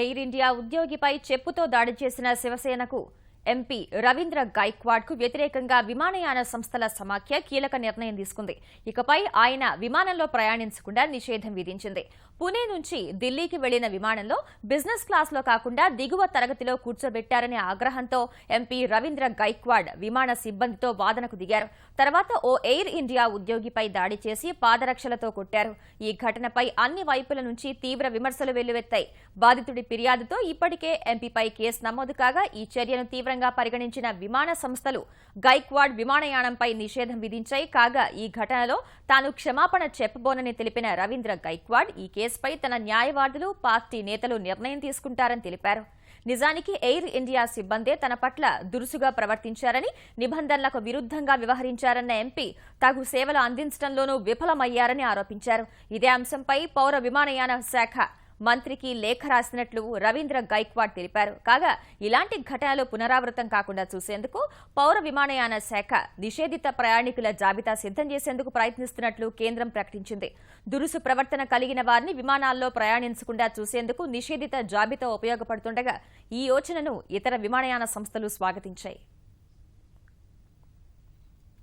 Air India ఉద్యోగిపై చెప్పుతో దాడి చేసిన శివసేనకు ఎంపీ రవీంద్ర గైక్వాడ్కు వ్యతిరేకంగా విమానయాన సంస్థల సమాఖ్య కీలక నిర్ణయం తీసుకుంది. ఇకపై ఆయన విమానంలో ప్రయాణించకుండా నిషేధం విధించింది. పుణే నుంచి ఢిల్లీకి వెళ్లిన విమానంలో బిజినెస్ క్లాస్లో కాకుండా దిగువ తరగతిలో కూర్చోబెట్టారనే ఆగ్రహంతో ఎంపీ రవీంద్ర గైక్వాడ్ విమాన సిబ్బందితో వాదనకు దిగారు. తర్వాత ఓ ఎయిర్ ఇండియా ఉద్యోగిపై దాడి చేసి పాదరక్షలతో కొట్టారు. ఈ ఘటనపై అన్ని వైపుల నుంచి తీవ్ర విమర్శలు వెల్లువెత్తాయి. బాధితుడి ఫిర్యాదుతో ఇప్పటికే ఎంపీపై కేసు నమోదు కాగా ఈ చర్యను తీవ్రంగా పరిగణించిన విమాన సంస్థలు గైక్వాడ్ విమానయానంపై నిషేధం విధించాయి. కాగా ఈ ఘటనలో తాను క్షమాపణ చెప్పబోనని తెలిపిన రవీంద్ర గైక్వాడ్ ఈ కేసుపై తన న్యాయవాదులు, పార్టీ నేతలు నిర్ణయం తీసుకుంటారని తెలిపారు. నిజానికి ఎయిర్ ఇండియా సిబ్బందే తన పట్ల దురుసుగా ప్రవర్తించారని, నిబంధనలకు విరుద్ధంగా వ్యవహరించారన్న ఎంపీ తగు సేవలు అందించడంలోనూ విఫలమయ్యారని ఆరోపించారు. ఇదే అంశంపై పౌర విమానయాన శాఖ మంత్రికి లేఖ రాసినట్లు రవీంద్ర గైక్వాడ్ తెలిపారు. కాగా ఇలాంటి ఘటనలు పునరావృతం కాకుండా చూసేందుకు పౌర విమానయాన శాఖ నిషేధిత ప్రయాణికుల జాబితా సిద్ధం చేసేందుకు ప్రయత్నిస్తున్నట్లు కేంద్రం ప్రకటించింది. దురుసు ప్రవర్తన కలిగిన వారిని విమానాల్లో ప్రయాణించకుండా చూసేందుకు నిషేధిత జాబితా ఉపయోగపడుతుండగా ఈ యోచనను ఇతర విమానయాన సంస్థలు స్వాగతించాయి.